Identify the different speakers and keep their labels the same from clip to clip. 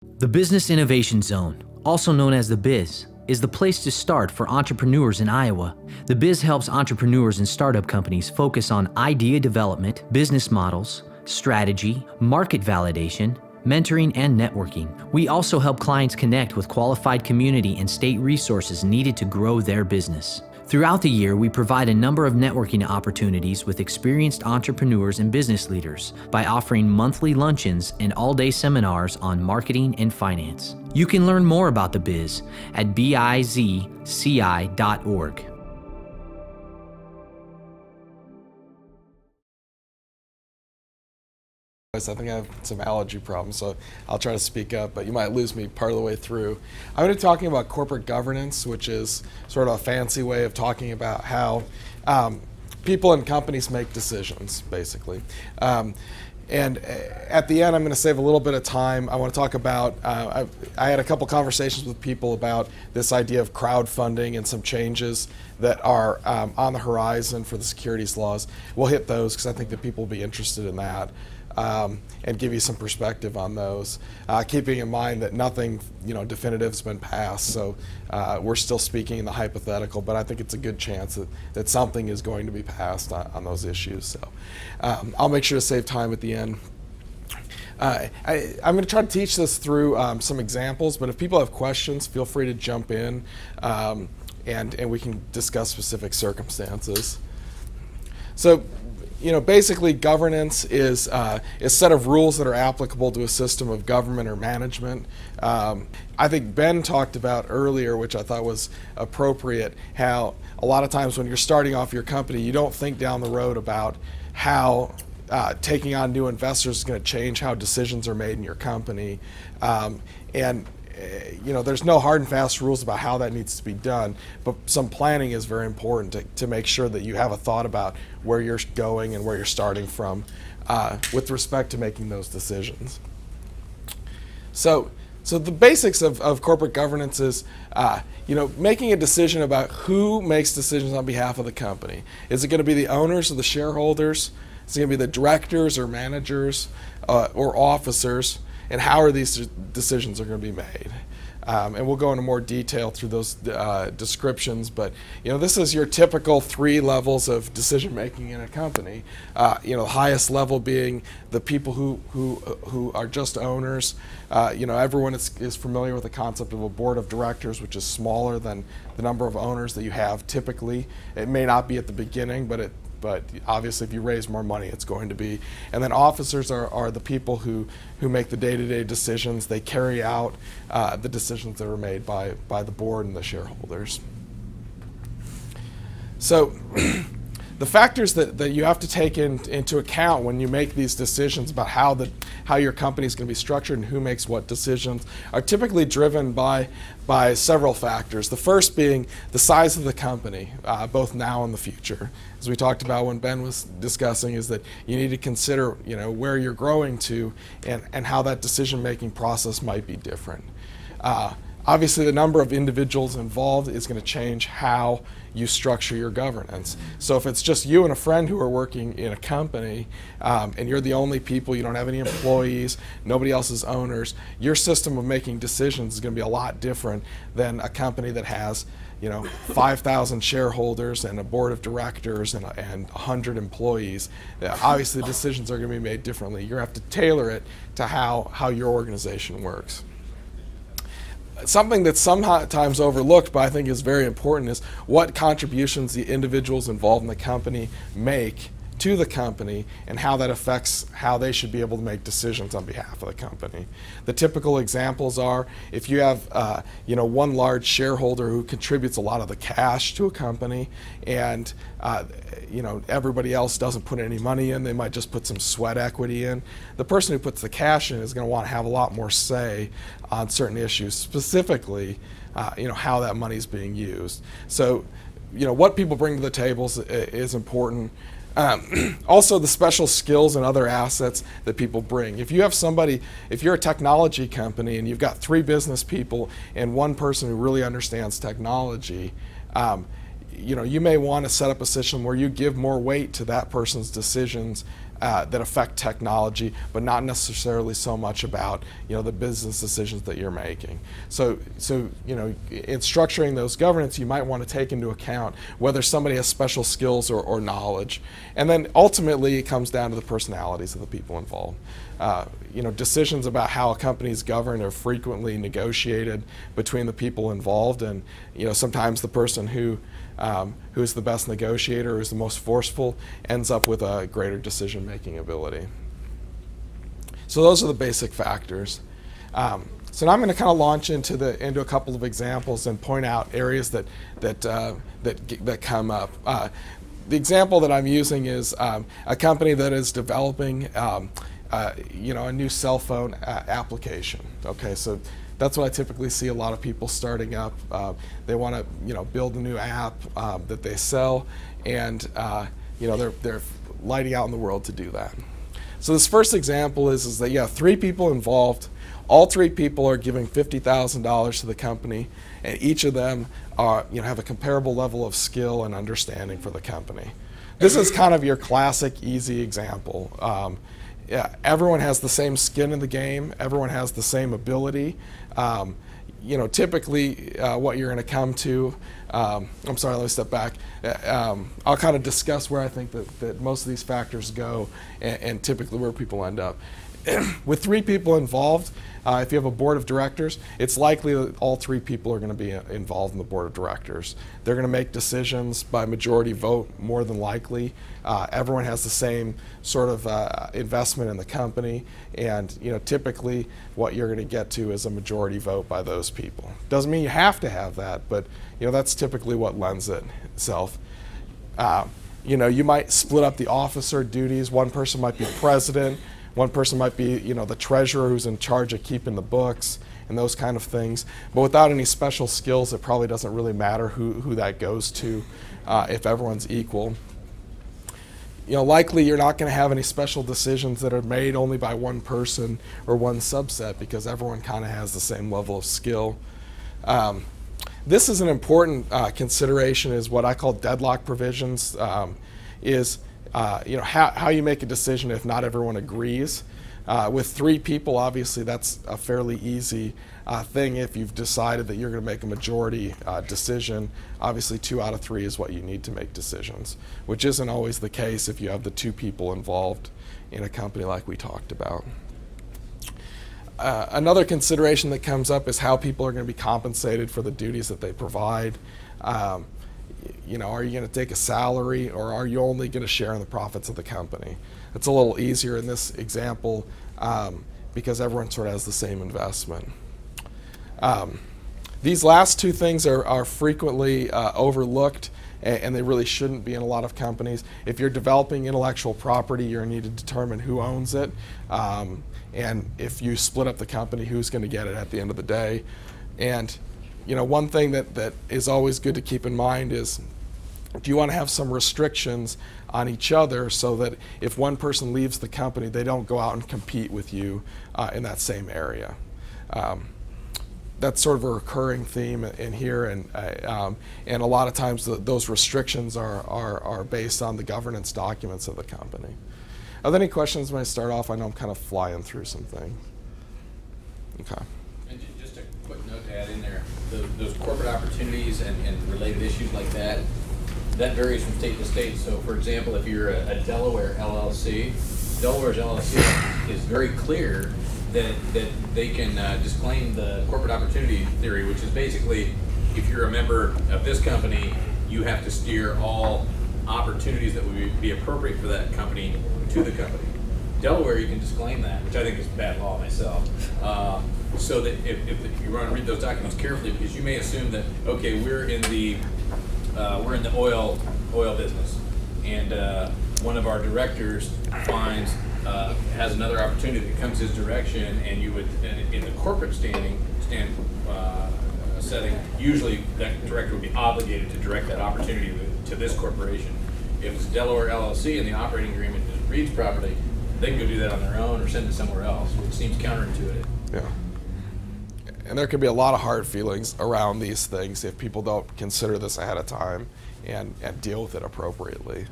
Speaker 1: The Business Innovation Zone, also known as the Biz, is the place to start for entrepreneurs in Iowa. The Biz helps entrepreneurs and startup companies focus on idea development, business models, strategy, market validation, mentoring, and networking. We also help clients connect with qualified community and state resources needed to grow their business. Throughout the year, we provide a number of networking opportunities with experienced entrepreneurs and business leaders by offering monthly luncheons and all-day seminars on marketing and finance. You can learn more about the Biz at bizci.org.
Speaker 2: I think I have some allergy problems, so I'll try to speak up, but you might lose me part of the way through. I'm going to be talking about corporate governance, which is sort of a fancy way of talking about how people and companies make decisions, basically. And at the end, I'm going to save a little bit of time. I want to talk about, I had a couple conversations with people about this idea of crowdfunding and some changes that are on the horizon for the securities laws. We'll hit those because I think that people will be interested in that. And give you some perspective on those, keeping in mind that nothing definitive has been passed, so we're still speaking in the hypothetical, but I think it's a good chance that something is going to be passed on those issues. So I'll make sure to save time at the end. I'm going to try to teach this through some examples, but if people have questions, feel free to jump in and we can discuss specific circumstances. So, basically governance is a set of rules that are applicable to a system of government or management. I think Ben talked about earlier, which I thought was appropriate, how a lot of times when you're starting off your company, you don't think down the road about how taking on new investors is going to change how decisions are made in your company. There's no hard and fast rules about how that needs to be done, but some planning is very important to make sure that you have a thought about where you're going and where you're starting from with respect to making those decisions. So the basics of corporate governance is making a decision about who makes decisions on behalf of the company. Is it going to be the owners or the shareholders? Is it going to be the directors or managers or officers? And how are these decisions are going to be made? And we'll go into more detail through those descriptions, but this is your typical 3 levels of decision making in a company. The highest level being the people who are just owners. Everyone is familiar with the concept of a board of directors, which is smaller than the number of owners that you have typically. It may not be at the beginning, but obviously if you raise more money, it's going to be. And then officers are the people who make the day-to-day decisions. They carry out the decisions that are made by the board and the shareholders. So the factors that you have to take into account when you make these decisions about how your company is going to be structured and who makes what decisions are typically driven by several factors. The first being the size of the company, both now and the future. As we talked about when Ben was discussing, is that you need to consider where you're growing to and how that decision-making process might be different. Obviously, the number of individuals involved is going to change how you structure your governance. So if it's just you and a friend who are working in a company and you're the only people, you don't have any employees, nobody else is owners, your system of making decisions is going to be a lot different than a company that has 5,000 shareholders and a board of directors and 100 employees. Obviously, decisions are going to be made differently. You're going to have to tailor it to how your organization works. Something that's sometimes overlooked, but I think is very important, is what contributions the individuals involved in the company make to the company and how that affects how they should be able to make decisions on behalf of the company. The typical examples are if you have one large shareholder who contributes a lot of the cash to a company and everybody else doesn't put any money in, they might just put some sweat equity in. The person who puts the cash in is going to want to have a lot more say on certain issues, specifically how that money is being used. So what people bring to the table is important. Also, the special skills and other assets that people bring. If you have somebody, if you're a technology company and you've got 3 business people and 1 person who really understands technology, you may want to set up a system where you give more weight to that person's decisions that affect technology, but not necessarily so much about the business decisions that you're making. So in structuring those governance, you might want to take into account whether somebody has special skills or knowledge, and then ultimately it comes down to the personalities of the people involved. Decisions about how a company is governed are frequently negotiated between the people involved, and sometimes the person who's the best negotiator, who's the most forceful, ends up with a greater decision-making ability. So those are the basic factors. So now I'm going to kind of launch into a couple of examples and point out areas that come up. The example that I'm using is a company that is developing a new cell phone application. Okay, so that's what I typically see a lot of people starting up. They want to build a new app that they sell, and they're lighting out in the world to do that. So this first example is that you have 3 people involved. All 3 people are giving $50,000 to the company, and each of them have a comparable level of skill and understanding for the company. This is kind of your classic easy example. Everyone has the same skin in the game. Everyone has the same ability. Typically what you're going to come to, I'm sorry, let me step back. I'll kind of discuss where I think that most of these factors go and typically where people end up. With 3 people involved, if you have a board of directors, it's likely that all 3 people are going to be involved in the board of directors. They're going to make decisions by majority vote, more than likely. Everyone has the same sort of investment in the company, and typically what you're going to get to is a majority vote by those people. Doesn't mean you have to have that, but that's typically what lends itself. You might split up the officer duties. One person might be president. One person might be, the treasurer who's in charge of keeping the books and those kind of things. But without any special skills, it probably doesn't really matter who that goes to if everyone's equal. Likely you're not going to have any special decisions that are made only by one person or one subset because everyone kind of has the same level of skill. This is an important consideration, is what I call deadlock provisions, how you make a decision if not everyone agrees. With 3 people, obviously that's a fairly easy thing if you've decided that you're going to make a majority decision. Obviously 2 out of 3 is what you need to make decisions, which isn't always the case if you have the 2 people involved in a company like we talked about. Another consideration that comes up is how people are going to be compensated for the duties that they provide. Are you going to take a salary, or are you only going to share in the profits of the company? It's a little easier in this example because everyone sort of has the same investment. These last 2 things are frequently overlooked, and they really shouldn't be in a lot of companies. If you're developing intellectual property, you're going to need to determine who owns it, and if you split up the company, who's going to get it at the end of the day. And one thing that is always good to keep in mind is, do you want to have some restrictions on each other so that if one person leaves the company, they don't go out and compete with you in that same area? That's sort of a recurring theme in here, and a lot of times those restrictions are based on the governance documents of the company. Are there any questions when I start off? I know I'm kind of flying through some things. Okay.
Speaker 3: And just a quick note to add in there, those corporate opportunities and related issues like that, that varies from state to state. So for example, if you're a Delaware LLC, Delaware's LLC is very clear that they can disclaim the corporate opportunity theory, which is basically, if you're a member of this company, you have to steer all opportunities that would be appropriate for that company to the company. Delaware, you can disclaim that, which I think is bad law myself. So that if you want to read those documents carefully, because you may assume that, okay, we're in the oil business, and one of our directors finds has another opportunity that comes his direction, and you would, in the corporate setting, usually that director would be obligated to direct that opportunity to this corporation. If it's Delaware LLC and the operating agreement reads properly, they can go do that on their own or send it somewhere else, which seems counterintuitive.
Speaker 2: Yeah. And there can be a lot of hard feelings around these things if people don't consider this ahead of time and deal with it appropriately.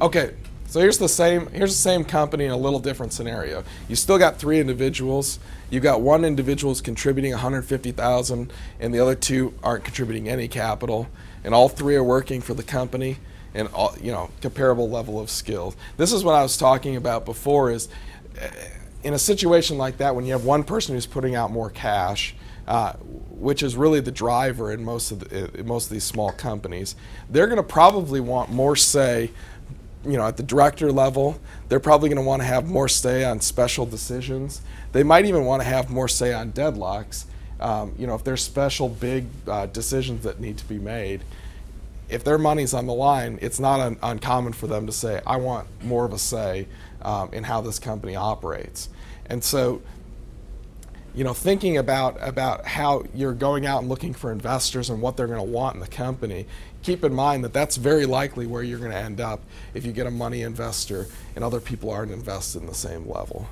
Speaker 2: Okay, So here's the same company in a little different scenario. You still got 3 individuals. You've got 1 individual who's contributing $150,000, and the other 2 aren't contributing any capital, and all 3 are working for the company, and all, comparable level of skills. This is what I was talking about before. Is in a situation like that, when you have one person who's putting out more cash, which is really the driver in most of these small companies, they're going to probably want more say. At the director level, they're probably going to want to have more say on special decisions. They might even want to have more say on deadlocks. If there's special big decisions that need to be made, if their money's on the line, it's not uncommon for them to say, I want more of a say in how this company operates. And so, thinking about how you're going out and looking for investors and what they're going to want in the company, keep in mind that that's very likely where you're going to end up if you get a money investor and other people aren't invested in the same level.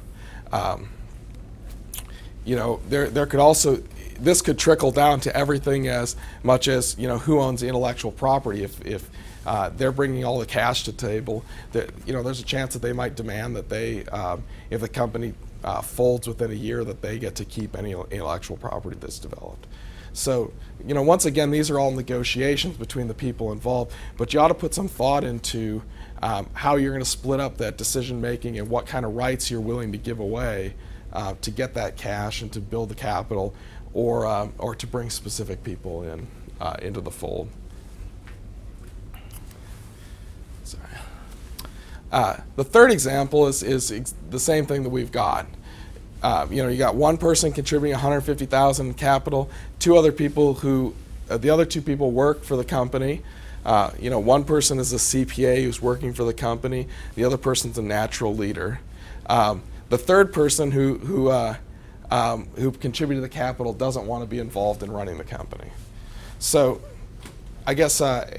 Speaker 2: There could also, this could trickle down to everything as much as who owns the intellectual property. If they're bringing all the cash to the table, there's a chance that they might demand that they, if the company folds within a year, that they get to keep any intellectual property that's developed. So, once again, these are all negotiations between the people involved, but you ought to put some thought into how you're going to split up that decision making and what kind of rights you're willing to give away to get that cash and to build the capital, or to bring specific people into the fold. Sorry. The third example is the same thing that we've got. You got one person contributing $150,000 in capital, 2 other people who, the other 2 people work for the company. One person is a CPA who's working for the company. The other person's a natural leader. The third person who contributed the capital doesn't want to be involved in running the company. So, I guess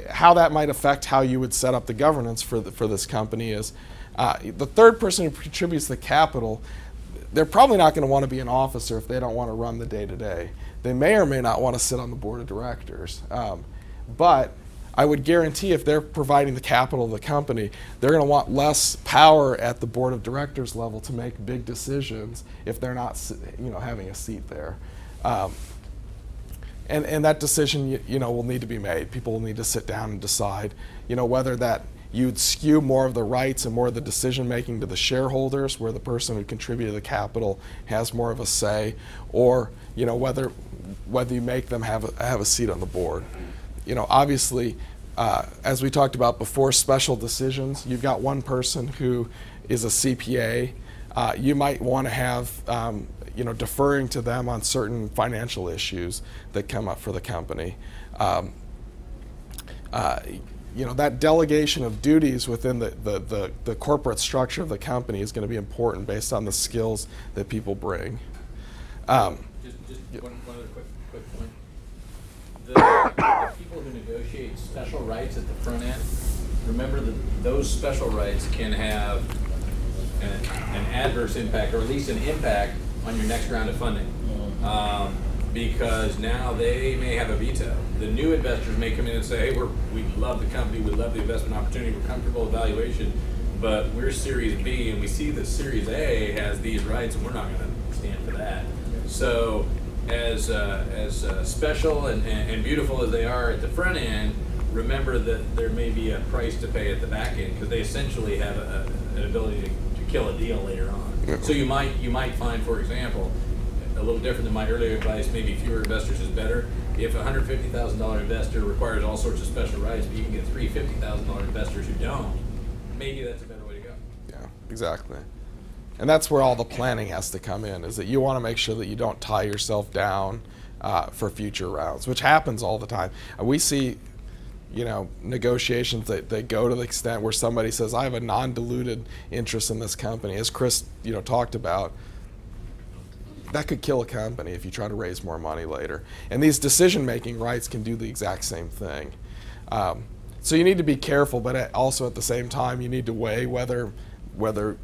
Speaker 2: how that might affect how you would set up the governance for this company is the third person who contributes the capital, they're probably not going to want to be an officer if they don't want to run the day-to-day. They may or may not want to sit on the board of directors. But I would guarantee if they're providing the capital of the company, they're going to want less power at the board of directors level to make big decisions if they're not having a seat there. And that decision will need to be made. People will need to sit down and decide whether that you'd skew more of the rights and more of the decision making to the shareholders, where the person who contributed the capital has more of a say, or whether you make them have a seat on the board. Obviously, as we talked about before, special decisions. You've got one person who is a CPA. You might want to have deferring to them on certain financial issues that come up for the company. That delegation of duties within the corporate structure of the company is going to be important based on the skills that people bring.
Speaker 3: Just one other quick point. The people who negotiate special rights at the front end, remember that those special rights can have an adverse impact, or at least an impact on your next round of funding. Because now they may have a veto. The new investors may come in and say, hey, we love the company, we love the investment opportunity, we're comfortable with valuation, but we're Series B and we see that Series A has these rights and we're not going to stand for that. So as special and beautiful as they are at the front end, remember that there may be a price to pay at the back end, because they essentially have an ability to kill a deal later on. So you might find, for example, a little different than my earlier advice, maybe fewer investors is better. If a $150,000 investor requires all sorts of special rights, but you can get 3 $50,000 investors who don't, maybe that's a better way to go.
Speaker 2: Yeah, exactly. And that's where all the planning has to come in, is that you want to make sure that you don't tie yourself down for future rounds, which happens all the time. We see negotiations that go to the extent where somebody says, I have a non-diluted interest in this company, as Chris talked about. That could kill a company if you try to raise more money later. And these decision-making rights can do the exact same thing. So you need to be careful, but also at the same time, you need to weigh whether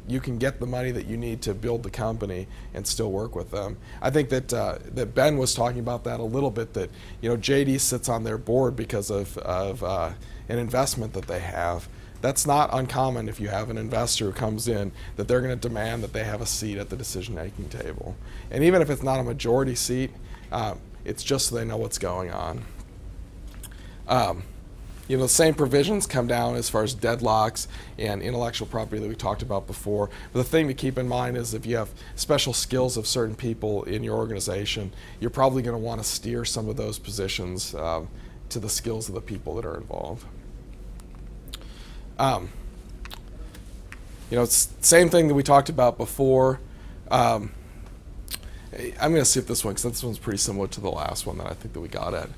Speaker 2: you can get the money that you need to build the company and still work with them. I think that Ben was talking about that a little bit, that JD sits on their board because of an investment that they have. That's not uncommon if you have an investor who comes in, that they're going to demand that they have a seat at the decision-making table. And even if it's not a majority seat, it's just so they know what's going on. You know, the same provisions come down as far as deadlocks and intellectual property that we talked about before. But the thing to keep in mind is if you have special skills of certain people in your organization, you're probably going to want to steer some of those positions to the skills of the people that are involved. You know, it's the same thing that we talked about before. I'm going to skip this one because this one's pretty similar to the last one that I think that we got at.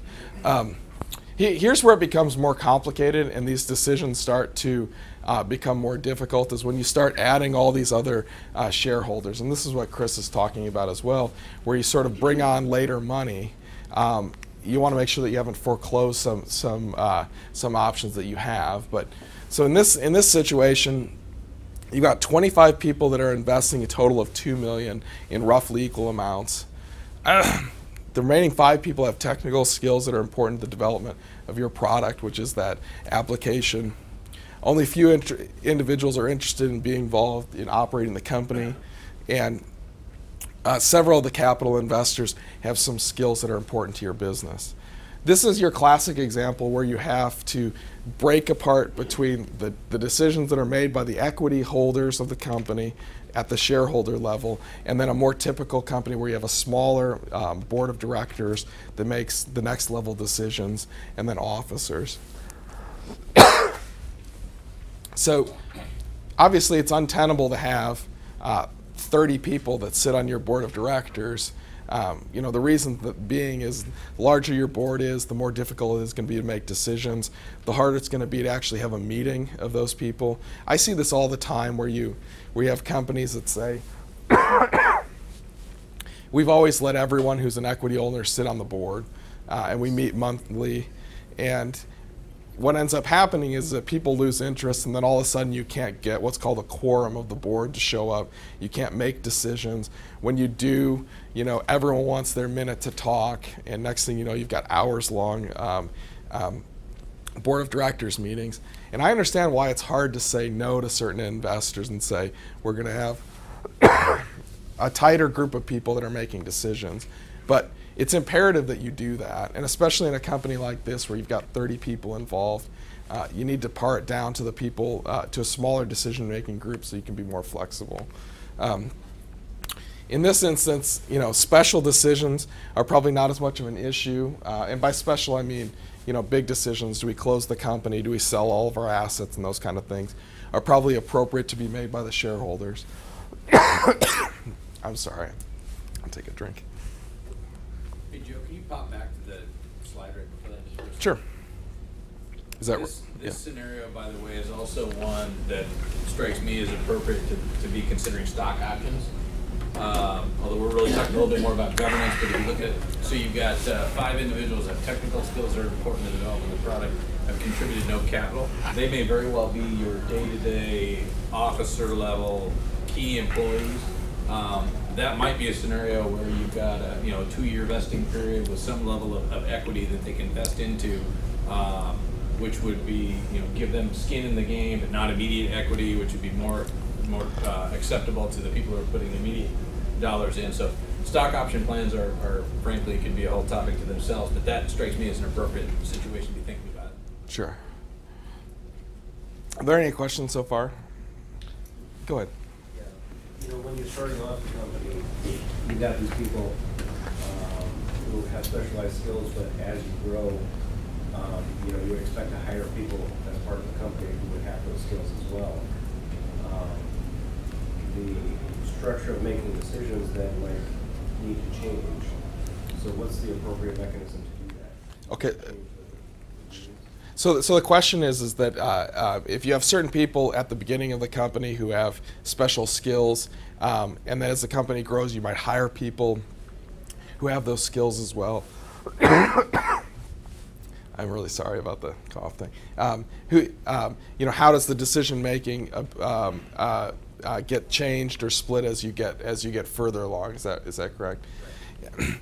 Speaker 2: Here's where it becomes more complicated and these decisions start to become more difficult, is when you start adding all these other shareholders. And this is what Chris is talking about as well, where you sort of bring on later money. You want to make sure that you haven't foreclosed some options that you have. But so in this situation, you've got 25 people that are investing a total of $2 million in roughly equal amounts. The remaining 5 people have technical skills that are important to the development of your product, which is that application. Only a few individuals are interested in being involved in operating the company, and several of the capital investors have some skills that are important to your business. This is your classic example where you have to break apart between the decisions that are made by the equity holders of the company at the shareholder level, and then a more typical company where you have a smaller board of directors that makes the next level decisions, and then officers. So obviously it's untenable to have 30 people that sit on your board of directors. You know, the reason that being is the larger your board is, the more difficult it is going to be to make decisions, the harder it's going to be to actually have a meeting of those people. I see this all the time where you have companies that say, we've always let everyone who's an equity owner sit on the board, and we meet monthly, and what ends up happening is that people lose interest, and then all of a sudden you can't get what's called a quorum of the board to show up. You can't make decisions. When you do, you know, everyone wants their minute to talk, and next thing you know, you've got hours-long board of directors meetings. And I understand why it's hard to say no to certain investors and say, we're going to have a tighter group of people that are making decisions. But it's imperative that you do that, and especially in a company like this where you've got 30 people involved, you need to part down to the people, to a smaller decision-making group so you can be more flexible. In this instance, you know, special decisions are probably not as much of an issue, and by special I mean, you know, big decisions. Do we close the company? Do we sell all of our assets? And those kind of things are probably appropriate to be made by the shareholders. I'm sorry. I'll take a drink.
Speaker 3: Hey Joe, can you pop back to the slide right before that?
Speaker 2: Sure. Is that
Speaker 3: this scenario, by the way, is also one that strikes me as appropriate to be considering stock options. Although we're really talking a little bit more about governance, but if you look at, so you've got 5 individuals that have technical skills that are important to the development of the product, have contributed no capital. They may very well be your day-to-day officer level key employees. That might be a scenario where you've got a 2-year vesting period with some level of equity that they can invest into, which would be, give them skin in the game, but not immediate equity, which would be more acceptable to the people who are putting immediate dollars in. So stock option plans are frankly, could be a whole topic to themselves, but that strikes me as an appropriate situation to be thinking about.
Speaker 2: Sure. Are there any questions so far? Go ahead.
Speaker 4: When you're starting off the company, you've got these people who have specialized skills, but as you grow, you would expect to hire people as part of the company who would have those skills as well. The structure of making decisions then might need to change. So what's the appropriate mechanism to do that?
Speaker 2: Okay. So the question is that if you have certain people at the beginning of the company who have special skills, and then as the company grows, you might hire people who have those skills as well. I'm really sorry about the cough thing. How does the decision making get changed or split as you get further along? Is that correct? Yeah.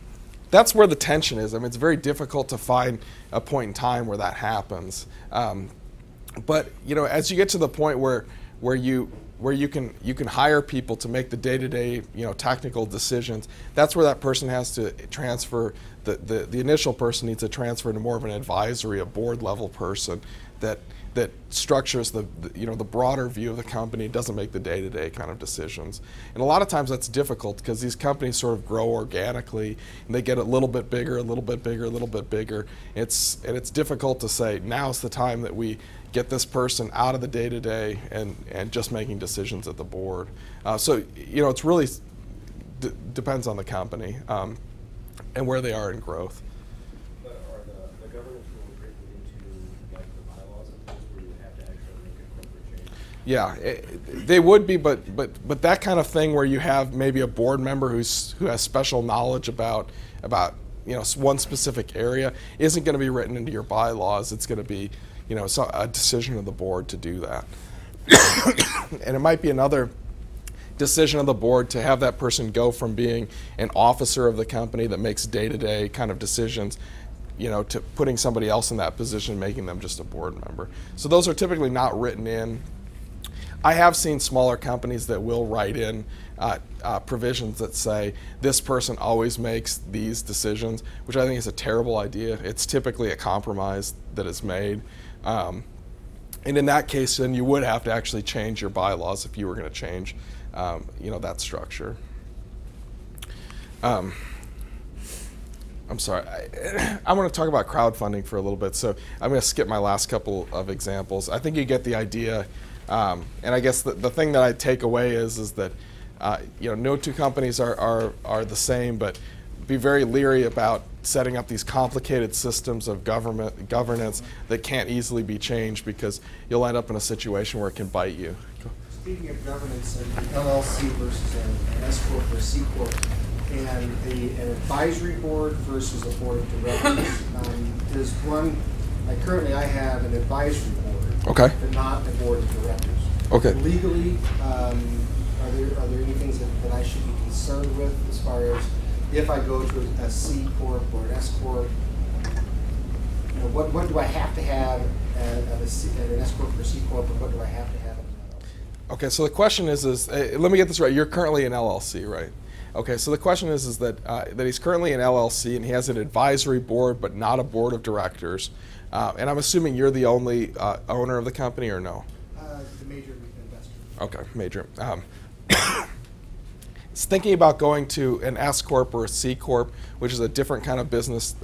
Speaker 2: That's where the tension is. I mean, it's very difficult to find a point in time where that happens. But as you get to the point where you can hire people to make the day-to-day technical decisions, that's where that person has to transfer. The initial person needs to transfer to more of an advisory, a board level person that structures the broader view of the company, doesn't make the day-to-day kind of decisions. And a lot of times that's difficult because these companies sort of grow organically and they get a little bit bigger, a little bit bigger, a little bit bigger. It's difficult to say now's the time that we get this person out of the day-to-day and just making decisions at the board. So it's really depends on the company and where they are in growth.
Speaker 4: But are the governance rules written into like the bylaws and things where you have to actually make a corporate change?
Speaker 2: Yeah, they would be, but that kind of thing where you have maybe a board member who has special knowledge about one specific area isn't going to be written into your bylaws. It's going to be a decision of the board to do that. And it might be another decision of the board to have that person go from being an officer of the company that makes day-to-day kind of decisions, to putting somebody else in that position, making them just a board member. So those are typically not written in. I have seen smaller companies that will write in provisions that say this person always makes these decisions, which I think is a terrible idea. It's typically a compromise that is made. And in that case, then you would have to actually change your bylaws if you were going to change, that structure. I'm sorry. I want to talk about crowdfunding for a little bit, so I'm going to skip my last couple of examples. I think you get the idea, and I guess the thing that I take away is that no two companies are the same, but be very leery about setting up these complicated systems of governance that can't easily be changed because you'll end up in a situation where it can bite you.
Speaker 5: Speaking of governance, an LLC versus an S corp or C corp, and an advisory board versus a board of directors. Is one, currently I have an advisory board,
Speaker 2: okay,
Speaker 5: but not a board of directors.
Speaker 2: Okay.
Speaker 5: Legally, are there any things that I should be concerned with as far as if I go to a C corp or an S corp? What do I have to have at an S corp or C corp, and what do I have to have at an LLC?
Speaker 2: Okay, so the question is let me get this right. You're currently an LLC, right? Okay, so the question is that that he's currently an LLC and he has an advisory board, but not a board of directors. And I'm assuming you're the only owner of the company, or no?
Speaker 5: The major investor.
Speaker 2: Okay, major. It's thinking about going to an S corp or a C corp, which is a different kind of business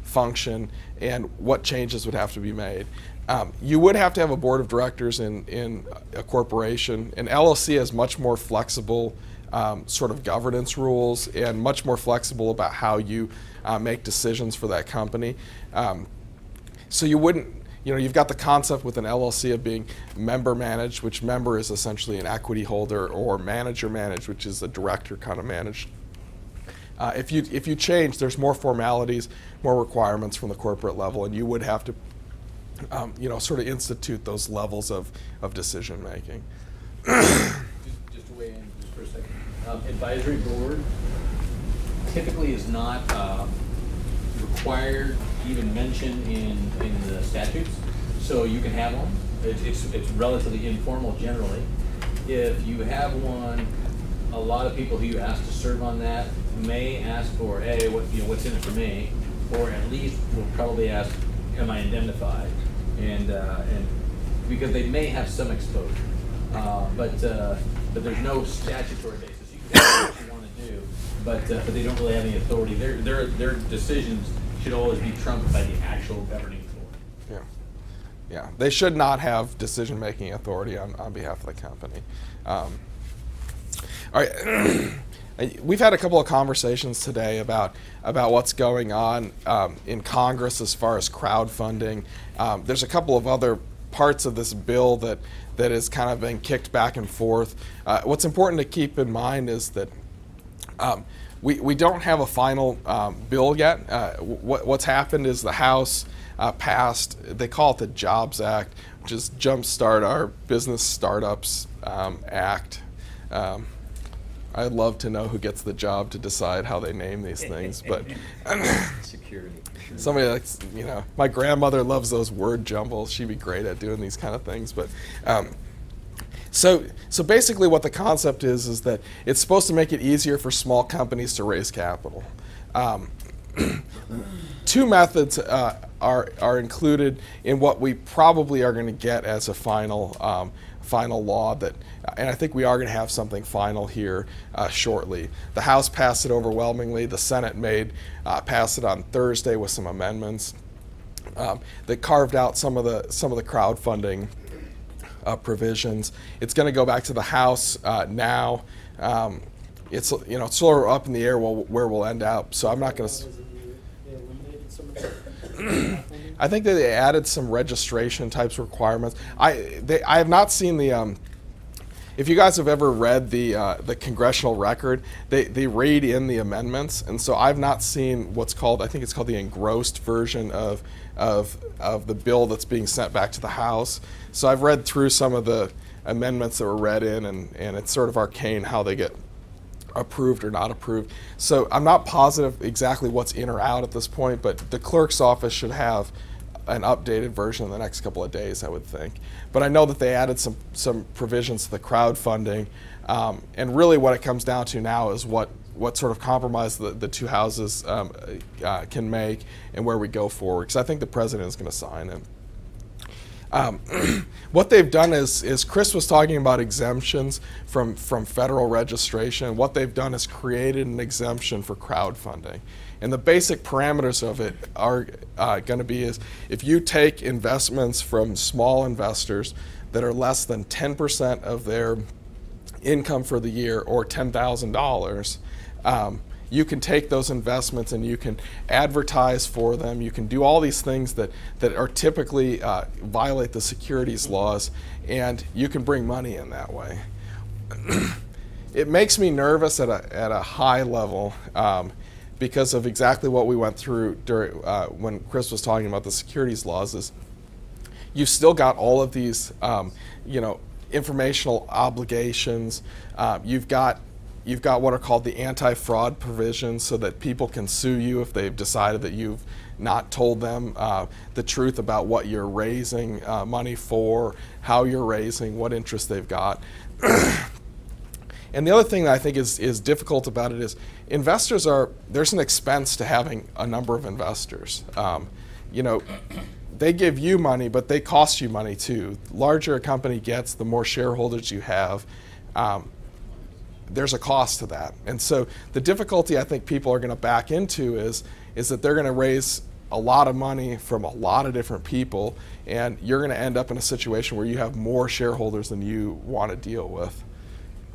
Speaker 2: function, and what changes would have to be made. You would have to have a board of directors in a corporation. An LLC has much more flexible sort of governance rules and much more flexible about how you make decisions for that company. So you wouldn't, you've got the concept with an LLC of being member managed, which member is essentially an equity holder, or manager managed, which is a director kind of managed. If you change, there's more formalities, more requirements from the corporate level, and you would have to sort of institute those levels of decision making.
Speaker 3: Just to weigh in just for a second. Advisory board typically is not required, even mentioned in the statutes, so you can have one. It's relatively informal generally. If you have one, a lot of people who you ask to serve on that may ask for, hey, what's in it for me, or at least will probably ask, am I indemnified? And because they may have some exposure, but there's no statutory basis. You can do what you want to do, but they don't really have any authority. Their decisions should always be trumped by the actual governing board.
Speaker 2: Yeah, they should not have decision-making authority on behalf of the company. All right. We've had a couple of conversations today about what's going on in Congress as far as crowdfunding. There's a couple of other parts of this bill that has kind of been kicked back and forth. What's important to keep in mind is that we don't have a final bill yet. What's happened is the House passed, they call it the Jobs Act, which is Jumpstart Our Business Startups Act. I'd love to know who gets the job to decide how they name these things, but
Speaker 3: Security. Sure.
Speaker 2: somebody like, you know, my grandmother loves those word jumbles. She'd be great at doing these kind of things, but so basically what the concept is that it's supposed to make it easier for small companies to raise capital. Two methods are included in what we probably are going to get as a final law that, and I think we are going to have something final here shortly. The House passed it overwhelmingly. The Senate passed it on Thursday with some amendments that carved out some of the crowdfunding provisions. It's going to go back to the House now. It's, you know, it's sort of up in the air where we'll end up. So I'm not going to. I think that they added some registration types requirements. I have not seen the. If you guys have ever read the congressional record, they read in the amendments, and so I've not seen what's called, I think it's called the engrossed version of the bill that's being sent back to the House. So I've read through some of the amendments that were read in, and it's sort of arcane how they get approved or not approved. So I'm not positive exactly what's in or out at this point, but the clerk's office should have an updated version in the next couple of days, I would think. But I know that they added some provisions to the crowdfunding, and really what it comes down to now is what sort of compromise the two houses can make and where we go forward, because I think the president is going to sign it. What they've done is Chris was talking about exemptions from federal registration. What they've done is created an exemption for crowdfunding. And the basic parameters of it are going to be is if you take investments from small investors that are less than 10% of their income for the year or $10,000, you can take those investments and you can advertise for them. You can do all these things that are typically violate the securities laws, and you can bring money in that way. It makes me nervous at a high level because of exactly what we went through during when Chris was talking about the securities laws. Is you've still got all of these you know, informational obligations. You've got what are called the anti-fraud provisions, so that people can sue you if they've decided that you've not told them the truth about what you're raising money for, how you're raising, what interest they've got. And the other thing that I think is difficult about it is investors there's an expense to having a number of investors. You know, they give you money, but they cost you money too. The larger a company gets, the more shareholders you have. There's a cost to that. And so the difficulty I think people are going to back into is that they're going to raise a lot of money from a lot of different people, and you're going to end up in a situation where you have more shareholders than you want to deal with.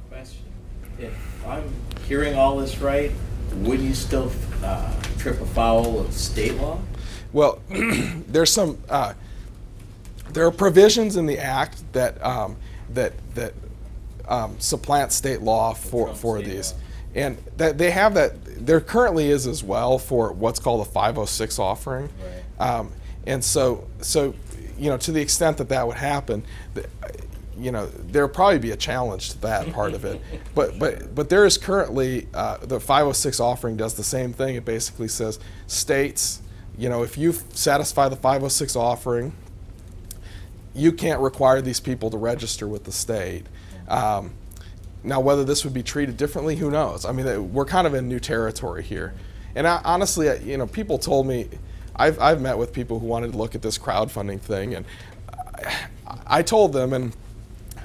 Speaker 6: Question. If I'm hearing all this right, would you still trip afoul of state law?
Speaker 2: Well, there's some there are provisions in the act that supplant state law for these, and that they have that. There currently is as well for what's called a 506 offering,
Speaker 6: Right.
Speaker 2: And so you know, to the extent that would happen, you know, there'll probably be a challenge to that part of it. But there is currently the 506 offering does the same thing. It basically says states, you know, if you satisfy the 506 offering, you can't require these people to register with the state. Now, whether this would be treated differently, who knows? I mean, we're kind of in new territory here. And honestly, you know, people told me, I've met with people who wanted to look at this crowdfunding thing, and I told them, and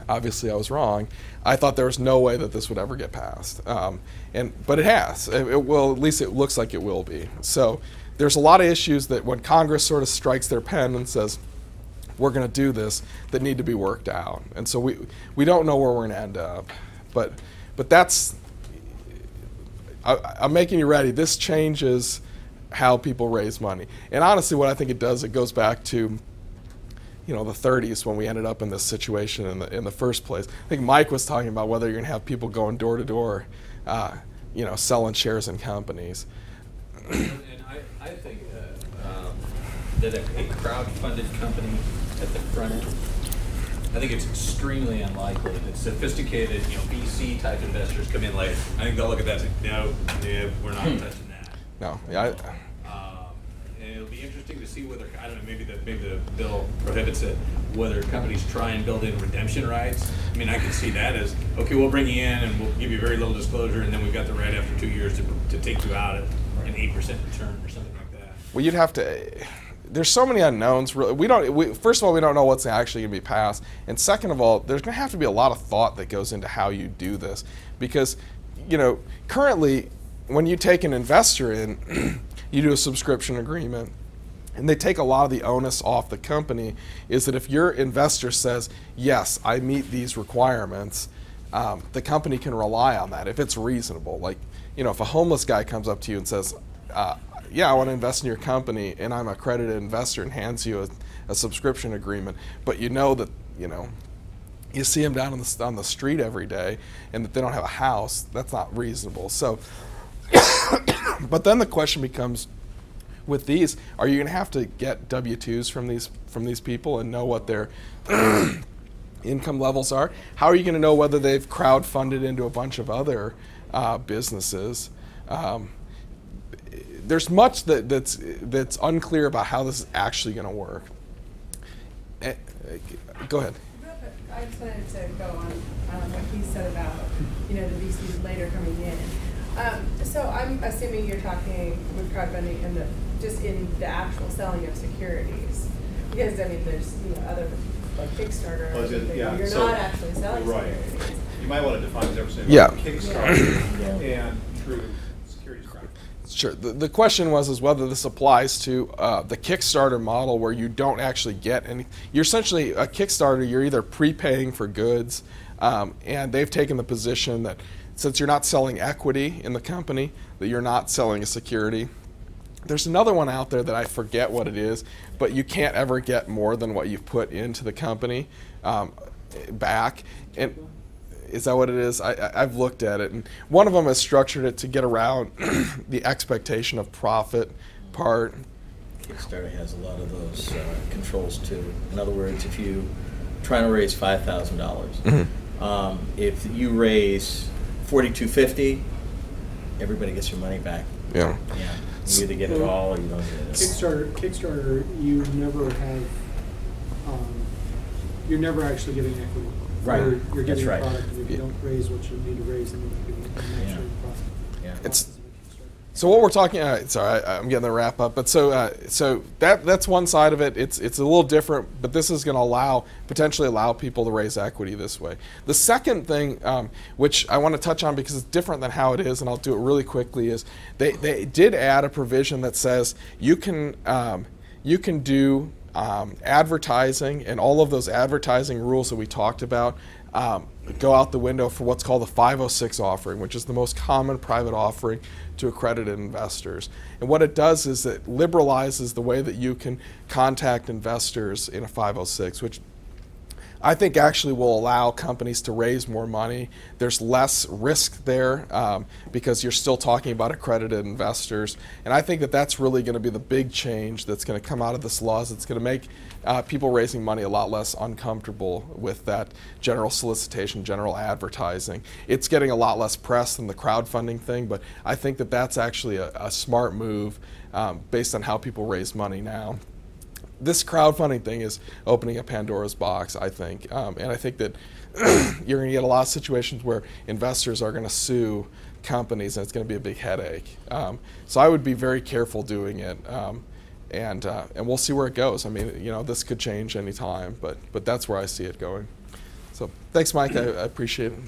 Speaker 2: obviously I was wrong, I thought there was no way that this would ever get passed. But it has. It will, at least it looks like it will be. So there's a lot of issues that when Congress sort of strikes their pen and says, we're going to do this, that need to be worked out. And so we don't know where we're going to end up. But that's, I'm making you ready. This changes how people raise money. And honestly, what I think it does, it goes back to, you know, the 30s when we ended up in this situation in the first place. I think Mike was talking about whether you're going to have people going door to door, you know, selling shares in companies.
Speaker 3: And I think that a crowd-funded company at the front end I think it's extremely unlikely that sophisticated, VC type investors come in later. I think they'll look at that and say, no, we're not touching that.
Speaker 2: No, yeah.
Speaker 3: And it'll be interesting to see whether, I don't know, maybe the bill prohibits it, whether companies try and build in redemption rights. I mean, I can see that as, okay, we'll bring you in and we'll give you very little disclosure, and then we've got the right after 2 years to take you out at an 8% return or something like that.
Speaker 2: Well, you'd have to. There's so many unknowns. Really, first of all, we don't know what's actually going to be passed, and second of all, there's going to have to be a lot of thought that goes into how you do this, because, currently, when you take an investor in, you do a subscription agreement, and they take a lot of the onus off the company. Is that if your investor says, yes, I meet these requirements, the company can rely on that if it's reasonable. Like, if a homeless guy comes up to you and says, yeah, I want to invest in your company, and I'm an accredited investor, and hands you a subscription agreement, but that, you see them down on the street every day, and that they don't have a house, that's not reasonable. So, but then the question becomes, with these, are you going to have to get W-2s from these people and know what their income levels are? How are you going to know whether they've crowdfunded into a bunch of other businesses? There's much that's unclear about how this is actually going to work. Go ahead.
Speaker 7: I just wanted to go on what he said about the VCs later coming in. So I'm assuming you're talking with crowdfunding and just in the actual selling of securities, because there's other like Kickstarter. You're not actually selling securities.
Speaker 8: You might want to define the difference
Speaker 2: between
Speaker 8: Kickstarter and true securities crowdfunding.
Speaker 2: Sure. The question was whether this applies to the Kickstarter model, where you don't actually get any. You're essentially a Kickstarter. You're either prepaying for goods, and they've taken the position that since you're not selling equity in the company, that you're not selling a security. There's another one out there that I forget what it is, but you can't ever get more than what you've put into the company back. And is that what it is? I've looked at it, and one of them has structured it to get around the expectation of profit part.
Speaker 6: Kickstarter has a lot of those controls too. In other words, if you're trying to raise $5,000, if you raise $4,250, everybody gets your money back.
Speaker 2: Yeah.
Speaker 6: You either get it all or you don't get it.
Speaker 9: Kickstarter, you never have. You're never actually getting equity.
Speaker 6: Right.
Speaker 9: You're getting
Speaker 6: That's
Speaker 9: a
Speaker 6: right.
Speaker 9: product, and if you don't raise what you need to raise, then you're getting an actual profit.
Speaker 2: It's so what we're talking. Sorry, I'm getting the wrap up. But so that's one side of it. It's a little different, but this is going to potentially allow people to raise equity this way. The second thing, which I want to touch on because it's different than how it is, and I'll do it really quickly, is they did add a provision that says you can do advertising, and all of those advertising rules that we talked about go out the window for what's called the 506 offering, which is the most common private offering to accredited investors. And what it does is it liberalizes the way that you can contact investors in a 506, which I think actually will allow companies to raise more money. There's less risk there because you're still talking about accredited investors. And I think that that's really going to be the big change that's going to come out of this law. It's going to make people raising money a lot less uncomfortable with that general solicitation, general advertising. It's getting a lot less press than the crowdfunding thing, but I think that that's actually a smart move based on how people raise money now. This crowdfunding thing is opening a Pandora's box, I think, and I think that you're going to get a lot of situations where investors are going to sue companies, and it's going to be a big headache. So I would be very careful doing it, and we'll see where it goes. I mean, this could change any time, but that's where I see it going. So thanks, Mike. I appreciate it.